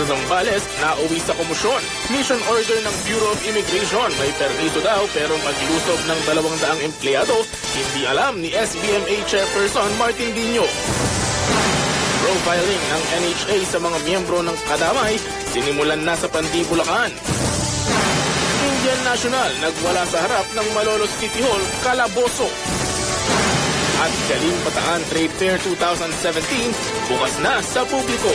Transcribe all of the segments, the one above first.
Zambales na uwi sa komosyon. Mission order ng Bureau of Immigration. May permiso daw pero maglusob ng 200 empleyado. Hindi alam ni SBMA Chairperson Martin Dino. Profiling ng NHA sa mga miyembro ng kadamay sinimulan na sa Pandibulacan. Indian National nagwala sa harap ng Malolos City Hall, Calabozo. At Galing Bataan Trade Fair 2017 bukas na sa publiko.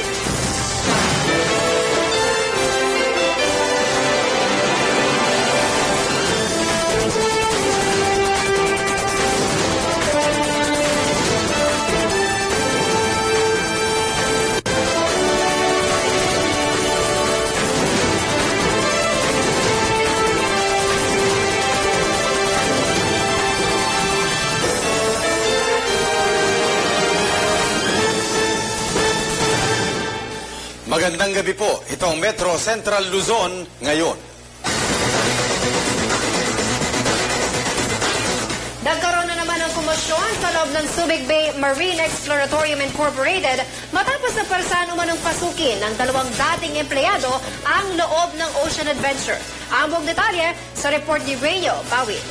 Magandang gabi po. Ito ang Metro Central Luzon ngayon. Nagkaroon na naman ng komosyon sa loob ng Subic Bay Marine Exploratorium Incorporated matapos na parsan umanong pasukin ng 2 dating empleyado ang loob ng Ocean Adventure. Ang buong detalye sa report ni Rayo Bawid.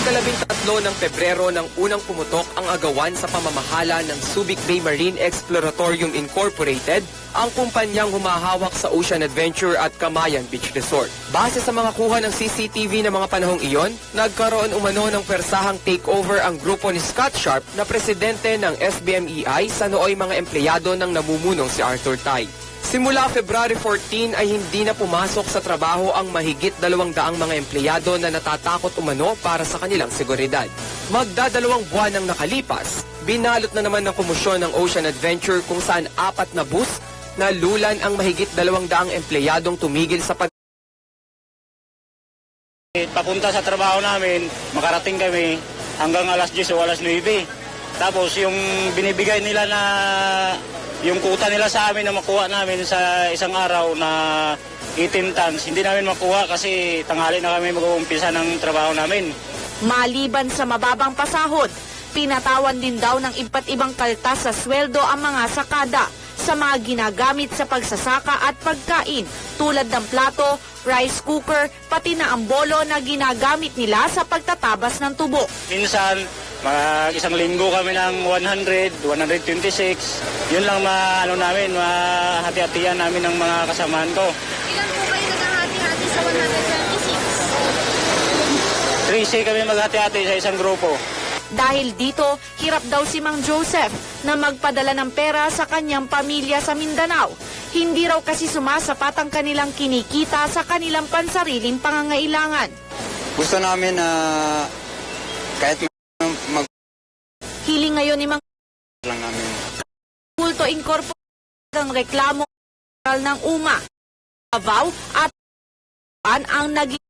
13 ng Pebrero nang unang pumutok ang agawan sa pamamahala ng Subic Bay Marine Exploratorium Incorporated, ang kumpanyang humahawak sa Ocean Adventure at Camayan Beach Resort. Base sa mga kuha ng CCTV ng mga panahong iyon, nagkaroon umano ng persahang takeover ang grupo ni Scott Sharp na presidente ng SBMEI sa nooy mga empleyado ng namumunong si Arthur Tai. Simula February 14 ay hindi na pumasok sa trabaho ang mahigit 200 mga empleyado na natatakot umano para sa kanilang seguridad. Magda2 buwan nang nakalipas, binalot na naman ng komosyon ng Ocean Adventure kung saan 4 na bus na lulan ang mahigit 200 empleyadong tumigil sa Papunta sa trabaho namin, makarating kami hanggang alas 10 o alas 9. Tapos yung binibigay nila na yung kuta nila sa amin na makuha namin sa isang araw na 18 tons, hindi namin makuha kasi tanghali na kami mag-uumpisa ng trabaho namin. Maliban sa mababang pasahod, pinatawan din daw ng iba't ibang kaltas sa sweldo ang mga sakada sa mga ginagamit sa pagsasaka at pagkain tulad ng plato, rice cooker, pati na ang bolo na ginagamit nila sa pagtatabas ng tubo. Minsan, isang linggo kami ng 100, 126. Yun lang namin, mahati-hatian namin ng mga kasamahan ko. Ilan po kayo naghahati-hati sa 126? 3 kami maghati-hati sa isang grupo. Dahil dito, hirap daw si Mang Joseph na magpadala ng pera sa kanyang pamilya sa Mindanao. Hindi raw kasi sumasapat ang kanilang kinikita sa kanilang pansariling pangangailangan. Gusto namin na kahit Hiling ngayon ni Mang lang namin. Kulto Incorporated ang reklamo ng UMA. Davao at ang naging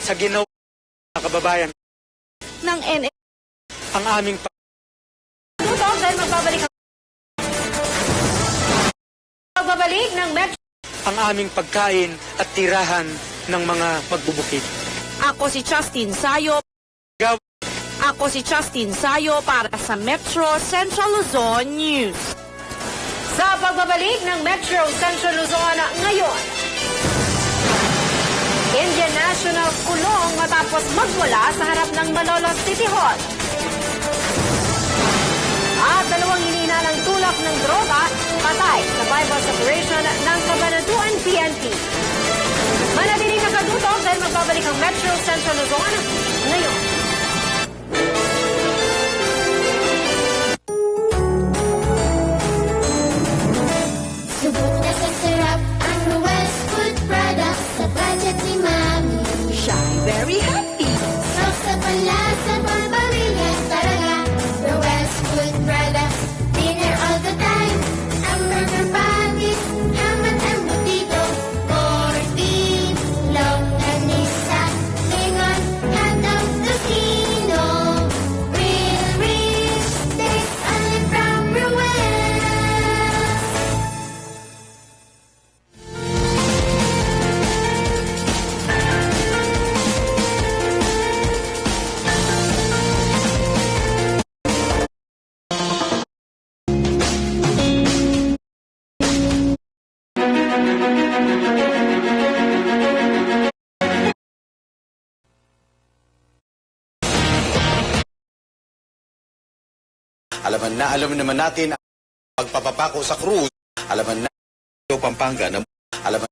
sa ginawa ng kababayan ng NS. ang aming Dahil magbabalik ng Metro. ang aming pagkain at tirahan ng mga magbubukid. Ako si Justin Sayo. Ako si Justin Sayo para sa Metro Central Luzon News. Sa pagbabalik ng Metro Central Luzon ngayon, Indian National kulong matapos magwala sa harap ng Malolos City Hall. At 2 hininalang tulak ng droga patay sa bypass operation ng Cabanatuan PNP. Manatiling nakadutok dahil magbabalik ang Metro Central Luzon ngayon. Subok na sa sarap ang Ruel's Food Products sa budget ni Mami. Siya ay very happy. Sauce sa panlasa, pambarilla talaga. Ruel's Food Products, dinner all the time. Ang burger patties, ham at embutido. Corned beef, longganisa, ingon, hotdog, alam naman natin ang pagpapapako sa cruise. Alaman na Pampanga na alaman